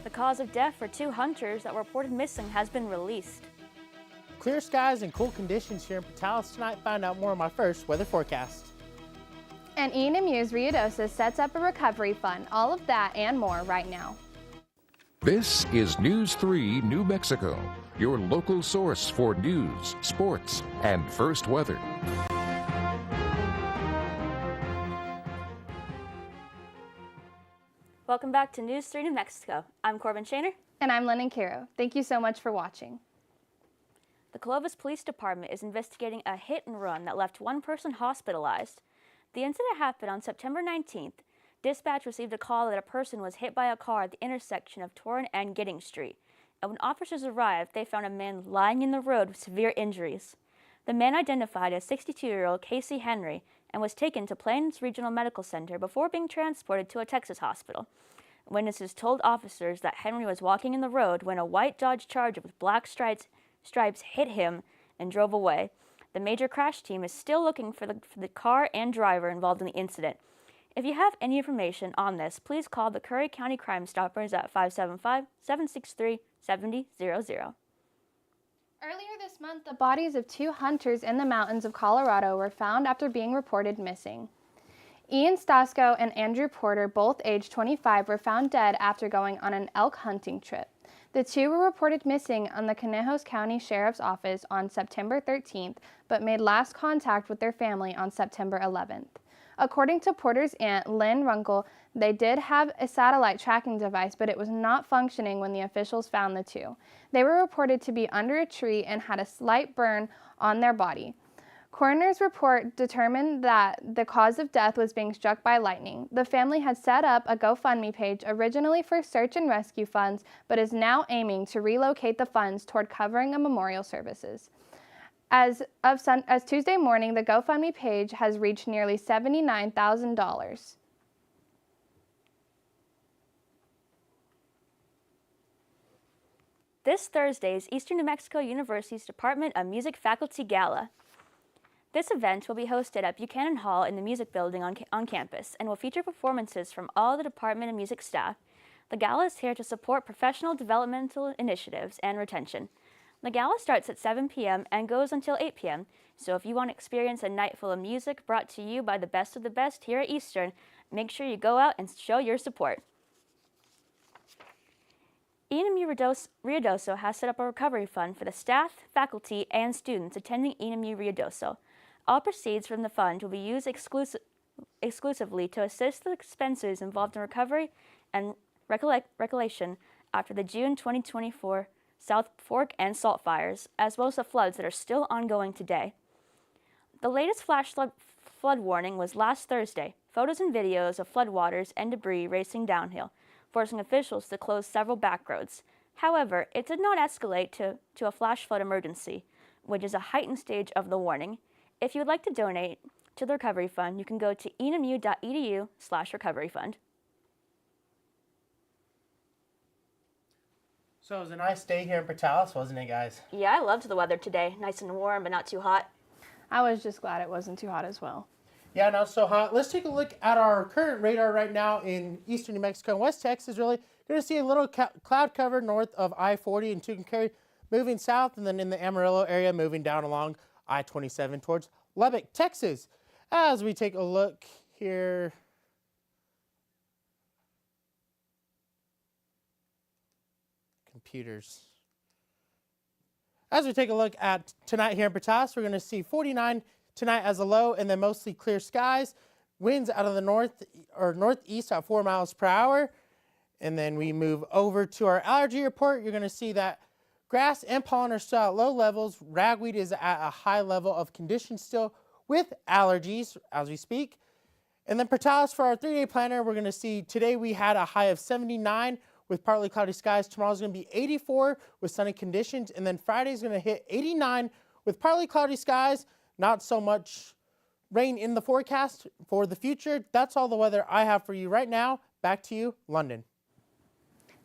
The cause of death for 2 hunters that were reported missing has been released. Clear skies and cool conditions here in Portales tonight. Find out more on my first weather forecast. And KENW-TV's Ruidoso sets up a recovery fund. All of that and more right now. This is News 3 New Mexico, your local source for news, sports, and first weather. Welcome back to News 3 New Mexico. I'm Corbin Shaner. And I'm Lennon Caro. Thank you so much for watching. The Clovis Police Department is investigating a hit and run that left 1 person hospitalized. The incident happened on September 19th. Dispatch received a call that a person was hit by a car at the intersection of Torrin and Giddings Street. And when officers arrived, they found a man lying in the road with severe injuries. The man identified as 62-year-old Casey Henry and was taken to Plains Regional Medical Center before being transported to a Texas hospital. Witnesses told officers that Henry was walking in the road when a white Dodge Charger with black stripes hit him and drove away. The major crash team is still looking for the car and driver involved in the incident. If you have any information on this, please call the Curry County Crime Stoppers at 575-763-7000. Earlier this month, the bodies of 2 hunters in the mountains of Colorado were found after being reported missing. Ian Stasko and Andrew Porter, both age 25, were found dead after going on an elk hunting trip. The 2 were reported missing on the Conejos County Sheriff's Office on September 13th, but made last contact with their family on September 11th. According to Porter's aunt, Lynn Runkle, they did have a satellite tracking device, but it was not functioning when the officials found the 2. They were reported to be under a tree and had a slight burn on their body. Coroner's report determined that the cause of death was being struck by lightning. The family had set up a GoFundMe page originally for search and rescue funds, but is now aiming to relocate the funds toward covering of memorial services. As Tuesday morning, the GoFundMe page has reached nearly $79,000. This Thursday is Eastern New Mexico University's Department of Music Faculty Gala. This event will be hosted at Buchanan Hall in the Music Building on campus and will feature performances from all the Department of Music staff. The gala is here to support professional developmental initiatives and retention. The gala starts at 7 p.m. and goes until 8 p.m., so if you want to experience a night full of music brought to you by the best of the best here at Eastern, make sure you go out and show your support. KENW-Ruidoso has set up a recovery fund for the staff, faculty, and students attending KENW-Ruidoso. All proceeds from the fund will be used exclusively to assist the expenses involved in recovery and recollection after the June 2024 South Fork and Salt fires, as well as the floods that are still ongoing today. The latest flash flood warning was last Thursday. Photos and videos of floodwaters and debris racing downhill, forcing officials to close several back roads. However, it did not escalate to a flash flood emergency, which is a heightened stage of the warning. If you would like to donate to the recovery fund, you can go to KENW.edu/recovery fund. So it was a nice day here in Portales, wasn't it, guys? Yeah, I loved the weather today. Nice and warm, but not too hot. I was just glad it wasn't too hot as well. Yeah, not so hot. Let's take a look at our current radar right now in eastern New Mexico and West Texas. Really, going to see a little cloud cover north of I-40 and Tucumcari, moving south, and then in the Amarillo area, moving down along I-27 towards Lubbock, Texas. As we take a look here, computers. As we take a look at tonight here in Portales, we're going to see 49 tonight as a low, and then mostly clear skies. Winds out of the north or northeast at 4 miles per hour. And then we move over to our allergy report. You're going to see that grass and pollen are still at low levels. Ragweed is at a high level of condition still with allergies as we speak. And then Portales, for our 3-day planner, we're going to see today we had a high of 79 with partly cloudy skies. Tomorrow's going to be 84 with sunny conditions. And then Friday's going to hit 89 with partly cloudy skies. Not so much rain in the forecast for the future. That's all the weather I have for you right now. Back to you, London.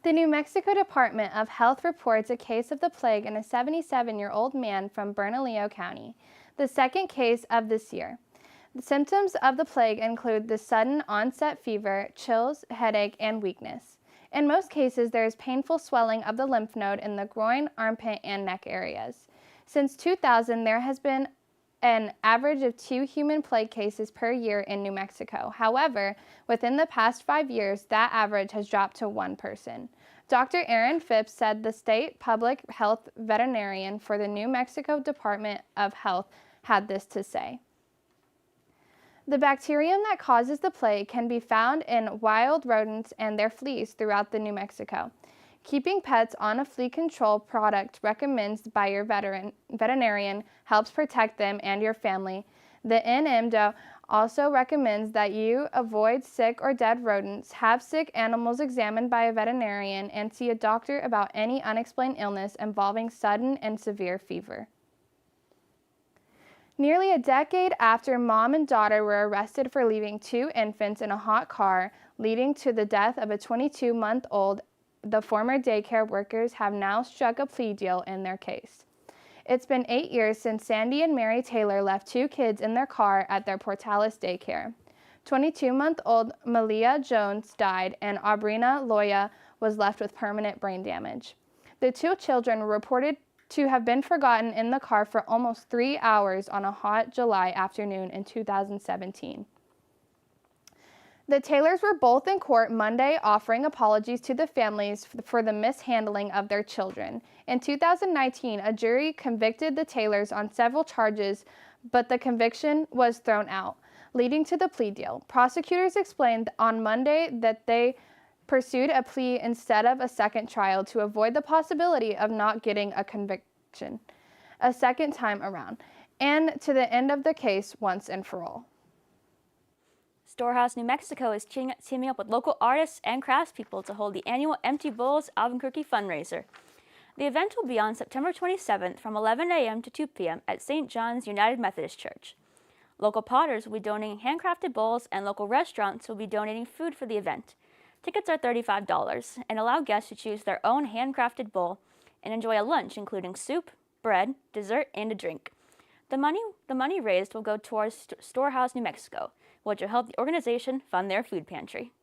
The New Mexico Department of Health reports a case of the plague in a 77-year-old man from Bernalillo County, the second case of this year. The symptoms of the plague include the sudden onset fever, chills, headache, and weakness. In most cases, there is painful swelling of the lymph node in the groin, armpit, and neck areas. Since 2000, there has been an average of 2 human plague cases per year in New Mexico. However, within the past 5 years, that average has dropped to 1 person. Dr. Aaron Phipps said the state public health veterinarian for the New Mexico Department of Health had this to say. The bacterium that causes the plague can be found in wild rodents and their fleas throughout the New Mexico. Keeping pets on a flea control product recommended by your veterinarian helps protect them and your family. The NMDO also recommends that you avoid sick or dead rodents, have sick animals examined by a veterinarian, and see a doctor about any unexplained illness involving sudden and severe fever. Nearly a decade after mom and daughter were arrested for leaving 2 infants in a hot car, leading to the death of a 22-month-old, the former daycare workers have now struck a plea deal in their case. It's been 8 years since Sandy and Mary Taylor left 2 kids in their car at their Portales daycare. 22-month-old Malia Jones died, and Aubrina Loya was left with permanent brain damage. The 2 children were reported to have been forgotten in the car for almost 3 hours on a hot July afternoon in 2017. The Taylors were both in court Monday offering apologies to the families for the mishandling of their children. In 2019, a jury convicted the Taylors on several charges, but the conviction was thrown out, leading to the plea deal. Prosecutors explained on Monday that they pursued a plea instead of a second trial to avoid the possibility of not getting a conviction a second time around, and to the end of the case once and for all. Storehouse, New Mexico is teaming up with local artists and craftspeople to hold the annual Empty Bowls Albuquerque fundraiser. The event will be on September 27th from 11 a.m. to 2 p.m. at St. John's United Methodist Church. Local potters will be donating handcrafted bowls, and local restaurants will be donating food for the event. Tickets are $35 and allow guests to choose their own handcrafted bowl and enjoy a lunch including soup, bread, dessert, and a drink. The money raised will go towards Storehouse, New Mexico, which will help the organization fund their food pantry.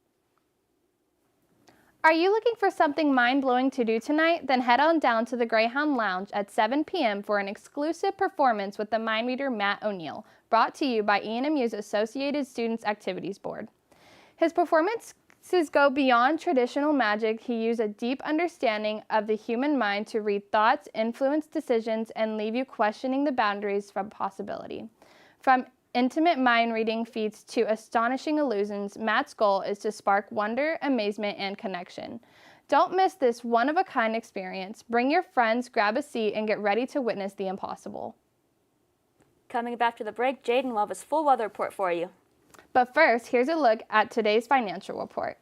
Are you looking for something mind-blowing to do tonight? Then head on down to the Greyhound Lounge at 7 p.m. for an exclusive performance with the mind reader Matt O'Neill, brought to you by ENMU's Associated Students Activities Board. His performances go beyond traditional magic. He used a deep understanding of the human mind to read thoughts, influence decisions, and leave you questioning the boundaries from possibility. From intimate mind reading feats to astonishing illusions, Matt's goal is to spark wonder, amazement, and connection. Don't miss this one-of-a-kind experience. Bring your friends, grab a seat, and get ready to witness the impossible. Coming up after the break, Jaden will have his full weather report for you. But first, here's a look at today's financial report.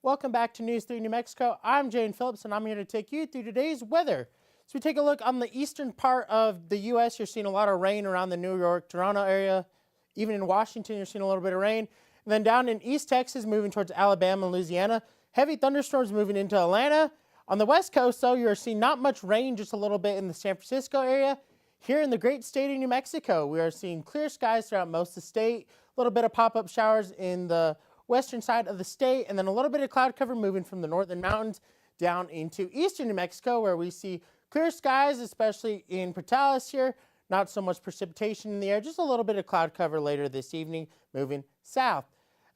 Welcome back to News 3 New Mexico. I'm Jane Phillips, and I'm here to take you through today's weather. So we take a look on the eastern part of the U.S. You're seeing a lot of rain around the New York, Toronto area. Even in Washington, you're seeing a little bit of rain. And then down in East Texas, moving towards Alabama and Louisiana, heavy thunderstorms moving into Atlanta. On the West Coast, though, you're seeing not much rain, just a little bit in the San Francisco area. Here in the great state of New Mexico, we are seeing clear skies throughout most of the state. A little bit of pop-up showers in the western side of the state, and then a little bit of cloud cover moving from the northern mountains down into eastern New Mexico, where we see clear skies, especially in Portales here. Not so much precipitation in the air, just a little bit of cloud cover later this evening, moving south.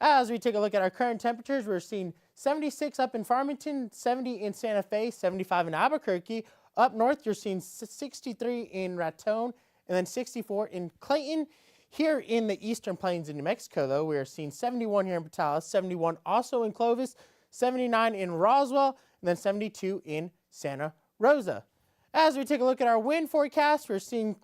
As we take a look at our current temperatures, we're seeing 76 up in Farmington, 70 in Santa Fe, 75 in Albuquerque. Up north, you're seeing 63 in Raton, and then 64 in Clayton. Here in the eastern plains of New Mexico, though, we are seeing 71 here in Portales, 71 also in Clovis, 79 in Roswell, and then 72 in Santa Rosa. As we take a look at our wind forecast, we're seeing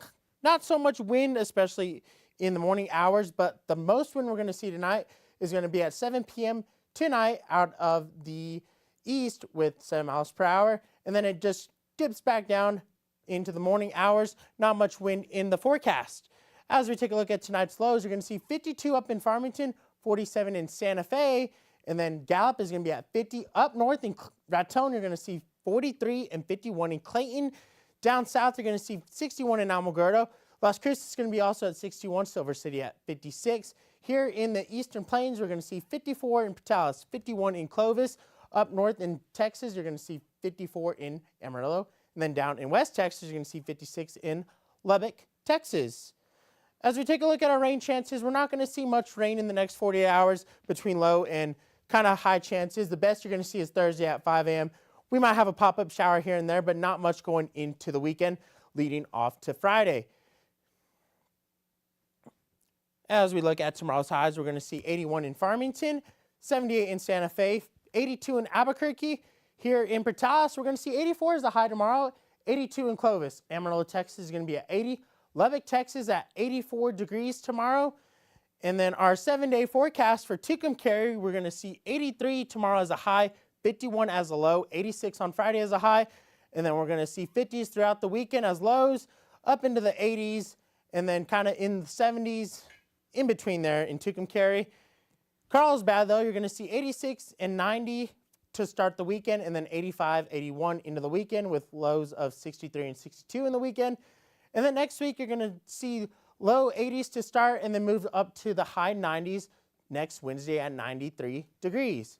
not so much wind, especially in the morning hours, but the most wind we're going to see tonight is going to be at 7 p.m. tonight out of the east with 7 miles per hour, and then it just dips back down into the morning hours. Not much wind in the forecast. As we take a look at tonight's lows, you're going to see 52 up in Farmington, 47 in Santa Fe, and then Gallup is going to be at 50. Up north in Raton, you're going to see 43 and 51 in Clayton. Down south, you're going to see 61 in Alamogordo. Las Cruces is going to be also at 61, Silver City at 56. Here in the eastern plains, we're going to see 54 in Portales, 51 in Clovis. Up north in Texas, you're going to see 54 in Amarillo. And then down in West Texas, you're going to see 56 in Lubbock, Texas. As we take a look at our rain chances, we're not going to see much rain in the next 48 hours between low and kind of high chances. The best you're going to see is Thursday at 5 a.m. We might have a pop-up shower here and there, but not much going into the weekend leading off to Friday. As we look at tomorrow's highs, we're going to see 81 in Farmington, 78 in Santa Fe, 82 in Albuquerque. Here in Portales, we're going to see 84 as the high tomorrow, 82 in Clovis. Amarillo, Texas is going to be at 80. Lubbock, Texas at 84 degrees tomorrow. And then our 7-day forecast for Tucumcari, we're going to see 83 tomorrow as a high, 51 as a low, 86 on Friday as a high. And then we're going to see 50s throughout the weekend as lows, up into the 80s, and then kind of in the 70s, in between there in Tucumcari. Carlsbad, though, you're going to see 86 and 90 to start the weekend, and then 85, 81 into the weekend with lows of 63 and 62 in the weekend. And then next week, you're going to see low 80s to start and then move up to the high 90s next Wednesday at 93 degrees.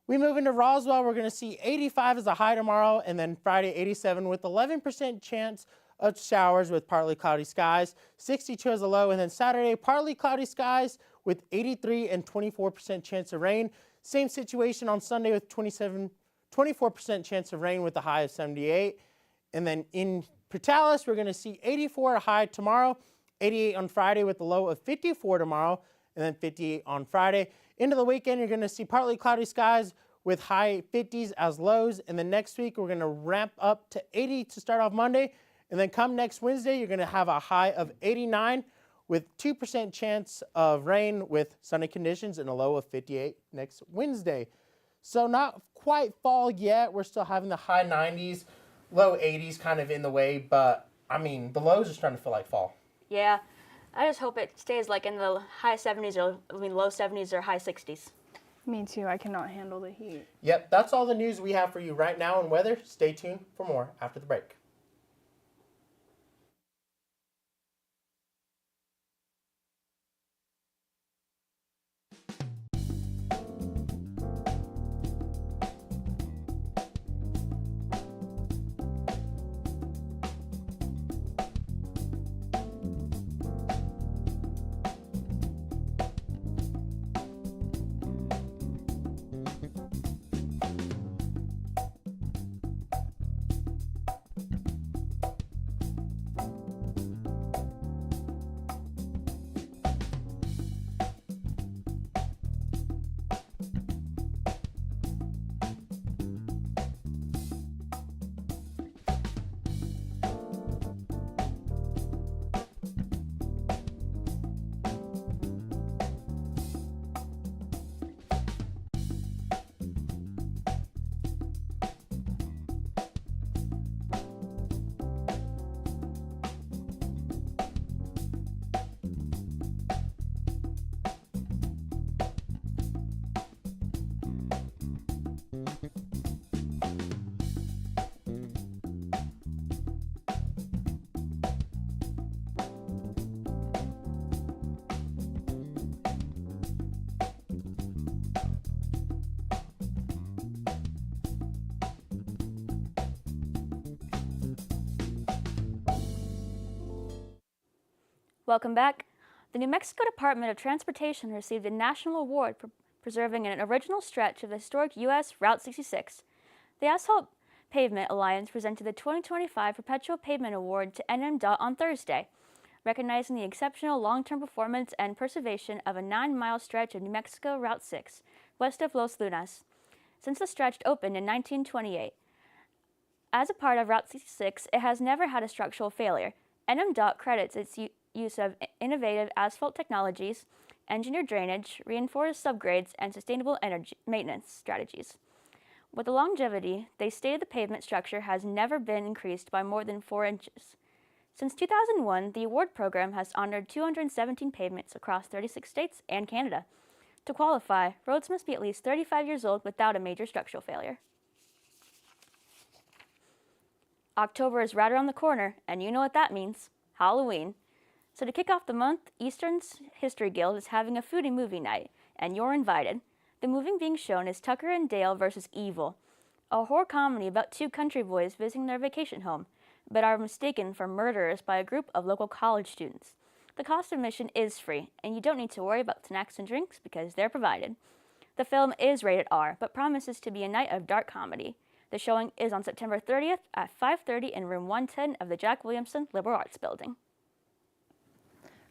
We move into Roswell, we're going to see 85 as a high tomorrow, and then Friday 87 with 11% chance of showers with partly cloudy skies, 62 as a low, and then Saturday partly cloudy skies with 83 and 24% chance of rain. Same situation on Sunday with 24% chance of rain with a high of 78. And then in Portales, we're going to see 84 a high tomorrow, 88 on Friday with a low of 54 tomorrow, and then 58 on Friday. Into the weekend, you're going to see partly cloudy skies with high 50s as lows. And then next week, we're going to ramp up to 80 to start off Monday. And then come next Wednesday, you're going to have a high of 89 with 2% chance of rain with sunny conditions and a low of 58 next Wednesday. So not quite fall yet. We're still having the high 90s, low 80s kind of in the way. But, I mean, the lows are starting to feel like fall. Yeah. I just hope it stays like in the high 70s or low 70s or high 60s. Me too. I cannot handle the heat. Yep, that's all the news we have for you right now on weather. Stay tuned for more after the break. Welcome back. The New Mexico Department of Transportation received a national award for preserving an original stretch of the historic U.S. Route 66. The Asphalt Pavement Alliance presented the 2025 Perpetual Pavement Award to NMDOT on Thursday, recognizing the exceptional long-term performance and preservation of a 9-mile stretch of New Mexico Route 6, west of Los Lunas. Since the stretch opened in 1928, as a part of Route 66, it has never had a structural failure. NMDOT credits its use of innovative asphalt technologies, engineered drainage, reinforced subgrades, and sustainable energy maintenance strategies. With the longevity, they stated the pavement structure has never been increased by more than 4 inches. Since 2001, the award program has honored 217 pavements across 36 states and Canada. To qualify, roads must be at least 35 years old without a major structural failure. October is right around the corner, and you know what that means: Halloween. So to kick off the month, Eastern's History Guild is having a foodie movie night, and you're invited. The movie being shown is Tucker and Dale vs. Evil, a horror comedy about 2 country boys visiting their vacation home, but are mistaken for murderers by a group of local college students. The cost of admission is free, and you don't need to worry about snacks and drinks because they're provided. The film is rated R, but promises to be a night of dark comedy. The showing is on September 30th at 5:30 in room 110 of the Jack Williamson Liberal Arts Building.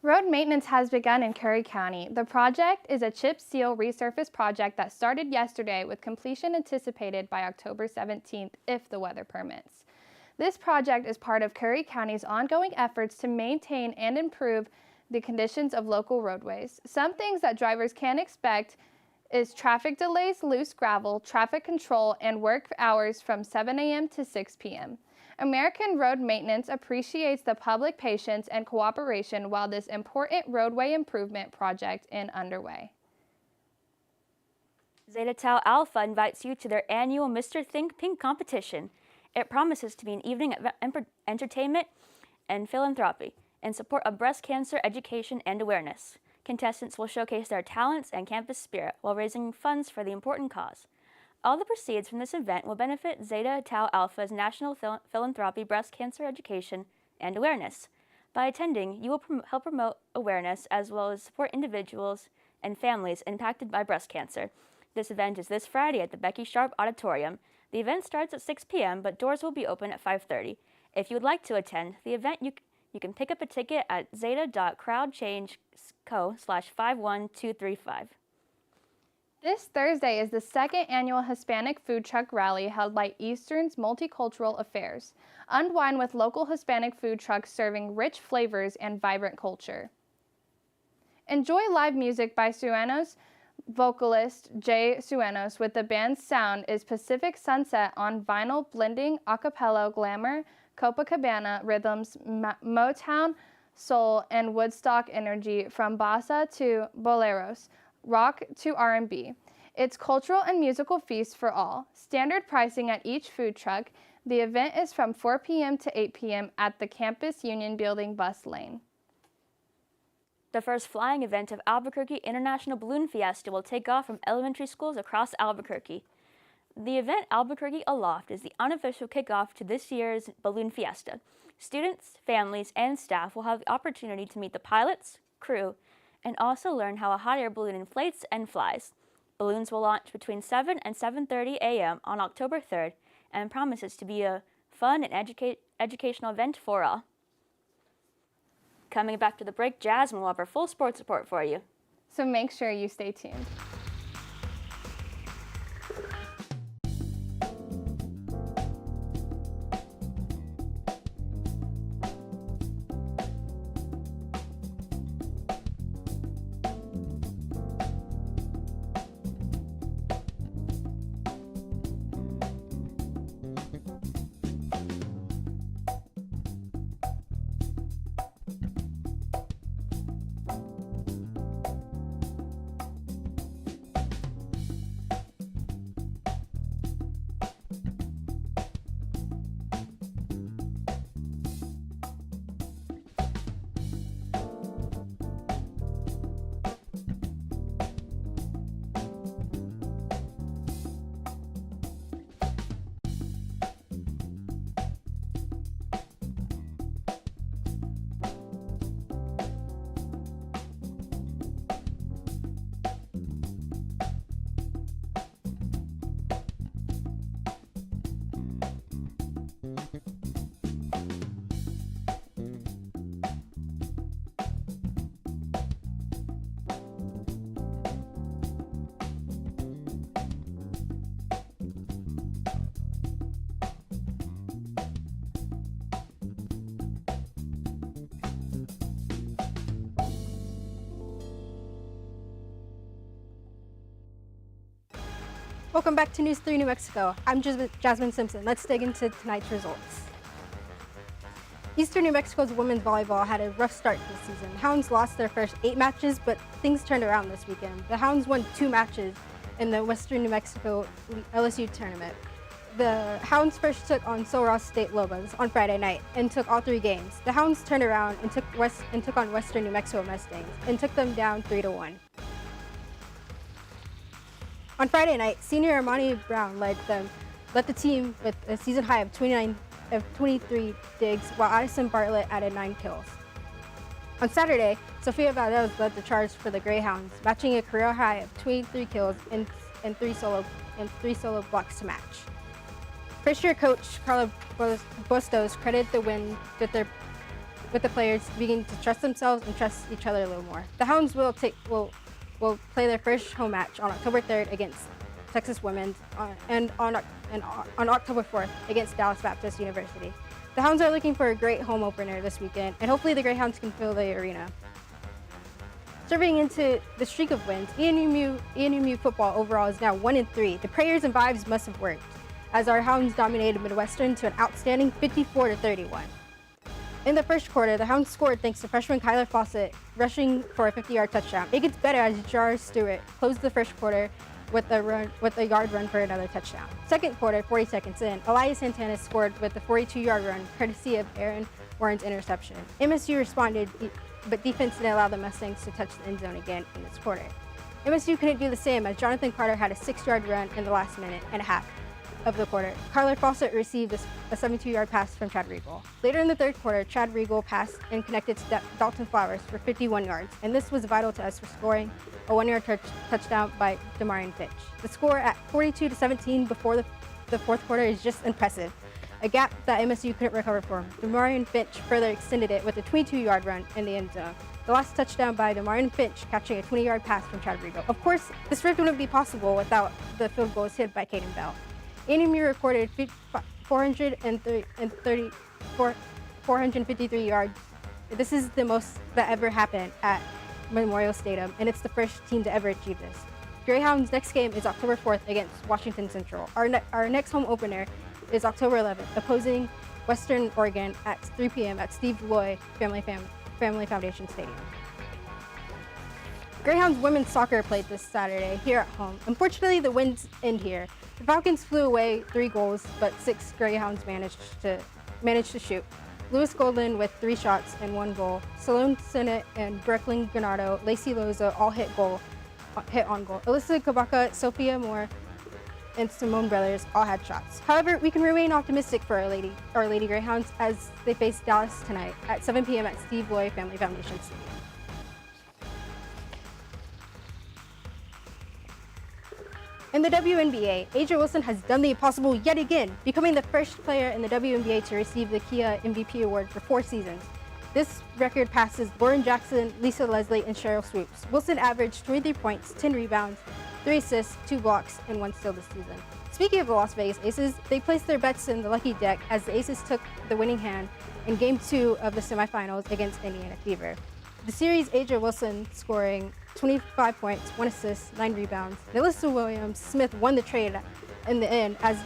Road maintenance has begun in Curry County. The project is a chip seal resurface project that started yesterday with completion anticipated by October 17th if the weather permits. This project is part of Curry County's ongoing efforts to maintain and improve the conditions of local roadways. Some things that drivers can expect is traffic delays, loose gravel, traffic control, and work hours from 7 a.m. to 6 p.m. American Road Maintenance appreciates the public patience and cooperation while this important roadway improvement project is underway. Zeta Tau Alpha invites you to their annual Mr. Think Pink competition. It promises to be an evening of entertainment and philanthropy in support of breast cancer education and awareness. Contestants will showcase their talents and campus spirit while raising funds for the important cause. All the proceeds from this event will benefit Zeta Tau Alpha's National Philanthropy Breast Cancer Education and Awareness. By attending, you will help promote awareness as well as support individuals and families impacted by breast cancer. This event is this Friday at the Becky Sharp Auditorium. The event starts at 6 p.m., but doors will be open at 5:30. If you would like to attend the event, you can pick up a ticket at zeta.crowdchangeco/51235. This Thursday is the second annual Hispanic Food Truck Rally held by Eastern's Multicultural Affairs. Unwind with local Hispanic food trucks serving rich flavors and vibrant culture. Enjoy live music by Suenos vocalist Jay Suenos with the band's sound is Pacific Sunset on vinyl blending acapella glamour, Copacabana rhythms, Motown, soul, and Woodstock energy from bossa to boleros, rock to R&B. It's cultural and musical feast for all. Standard pricing at each food truck. The event is from 4 p.m. to 8 p.m. at the Campus Union Building bus lane. The first flying event of Albuquerque International Balloon Fiesta will take off from elementary schools across Albuquerque. The event Albuquerque Aloft is the unofficial kickoff to this year's Balloon Fiesta. Students, families, and staff will have the opportunity to meet the pilots, crew, and also learn how a hot air balloon inflates and flies. Balloons will launch between 7 and 7:30 a.m. on October 3rd and promises to be a fun and educational event for all. Coming back to the break, Jasmine will have her full sports report for you. So make sure you stay tuned. Welcome back to News 3 New Mexico. I'm Jasmine Simpson. Let's dig into tonight's results. Eastern New Mexico's women's volleyball had a rough start this season. The Hounds lost their first 8 matches, but things turned around this weekend. The Hounds won 2 matches in the Western New Mexico LSU tournament. The Hounds first took on Sul Ross State Lobos on Friday night and took all 3 games. The Hounds turned around and took on Western New Mexico Mustangs and took them down 3-1. On Friday night, senior Armani Brown led the team with a season high of 23 digs, while Addison Bartlett added 9 kills. On Saturday, Sofia Valdez led the charge for the Greyhounds, matching a career high of 23 kills and 3 solo blocks to match. First-year coach Carla Bustos credited the win with the players beginning to trust themselves and trust each other a little more. The Hounds will play their first home match on October 3rd against Texas Women's and on October 4th against Dallas Baptist University. The Hounds are looking for a great home opener this weekend, and hopefully the Greyhounds can fill the arena. Serving into the streak of wins, ENMU football overall is now 1-3. The prayers and vibes must have worked, as our Hounds dominated Midwestern to an outstanding 54-31. In the first quarter, the Hounds scored thanks to freshman Kyler Fawcett rushing for a 50-yard touchdown. It gets better as Jar Stewart closed the first quarter with a yard run for another touchdown. Second quarter, 40 seconds in, Elias Santana scored with a 42-yard run, courtesy of Aaron Warren's interception. MSU responded, but defense didn't allow the Mustangs to touch the end zone again in this quarter. MSU couldn't do the same as Jonathan Carter had a 6-yard run in the last minute and a half of the quarter. Kyler Fawcett received a 72-yard pass from Chad Regal. Later in the third quarter, Chad Regal passed and connected to Dalton Flowers for 51 yards, and this was vital to us for scoring a 1-yard touchdown by Demarion Finch. The score at 42-17 before the fourth quarter is just impressive, a gap that MSU couldn't recover from. Demarion Finch further extended it with a 22-yard run in the end zone. The last touchdown by Demarion Finch catching a 20-yard pass from Chad Regal. Of course, this script wouldn't be possible without the field goals hit by Caden Bell. ENMU recorded 453 yards. This is the most that ever happened at Memorial Stadium, and it's the first team to ever achieve this. Greyhounds' next game is October 4th against Washington Central. Our next home opener is October 11th, opposing Western Oregon at 3 p.m. at Steve Loy Family Foundation Stadium. Greyhounds women's soccer played this Saturday here at home. Unfortunately, the wins end here. The Falcons flew away 3 goals, but 6 Greyhounds managed to shoot. Lewis Goldin with 3 shots and 1 goal. Salone Sennett and Brooklyn Granado, Lacey Loza all hit on goal. Alyssa Kabaka, Sophia Moore, and Simone Brothers all had shots. However, we can remain optimistic for our Lady Greyhounds as they face Dallas tonight at 7 p.m. at Steve Loy Family Foundation Stadium. In the WNBA, Asia Wilson has done the impossible yet again, becoming the first player in the WNBA to receive the Kia MVP award for 4 seasons. This record passes Lauren Jackson, Lisa Leslie, and Cheryl Swoops. Wilson averaged 23 points, 10 rebounds, 3 assists, 2 blocks, and 1 steal this season. Speaking of the Las Vegas Aces, they placed their bets in the lucky deck as the Aces took the winning hand in Game 2 of the semifinals against Indiana Fever. The series, Asia Wilson scoring 25 points, 1 assist, 9 rebounds. Alyssa Williams-Smith won the trade in the end as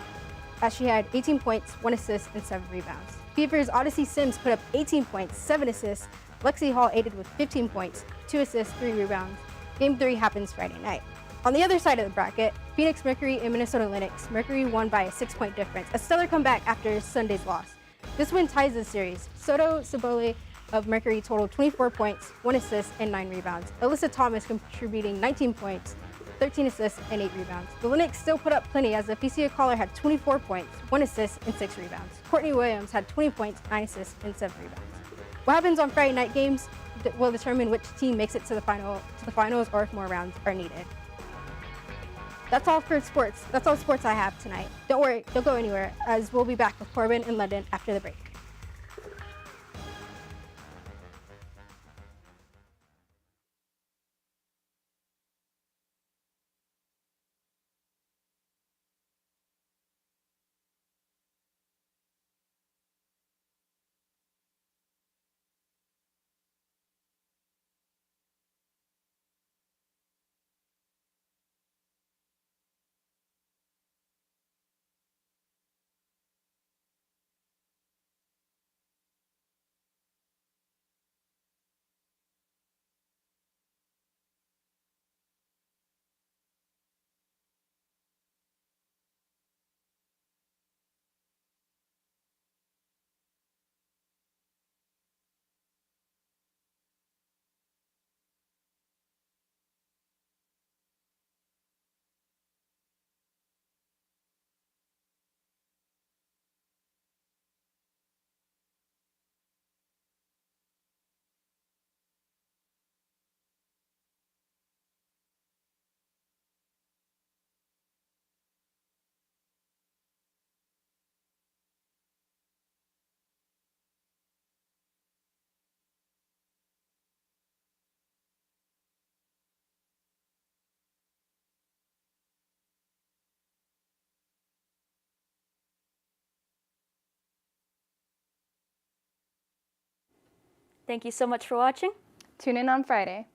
she had 18 points, 1 assist, and 7 rebounds. Fever's Odyssey Sims put up 18 points, 7 assists. Lexi Hall aided with 15 points, 2 assists, 3 rebounds. Game 3 happens Friday night. On the other side of the bracket, Phoenix Mercury and Minnesota Lynx. Mercury won by a 6-point difference, a stellar comeback after Sunday's loss. This win ties the series. Soto Sabole of Mercury totaled 24 points, 1 assist, and 9 rebounds. Alyssa Thomas contributing 19 points, 13 assists, and 8 rebounds. The Lynx still put up plenty as the PCA caller had 24 points, 1 assist, and 6 rebounds. Courtney Williams had 20 points, 9 assists, and 7 rebounds. What happens on Friday night games will determine which team makes it to the finals or if more rounds are needed. That's all for sports. That's all sports I have tonight. Don't worry, don't go anywhere, as we'll be back with Corbin in London after the break. Thank you so much for watching. Tune in on Friday.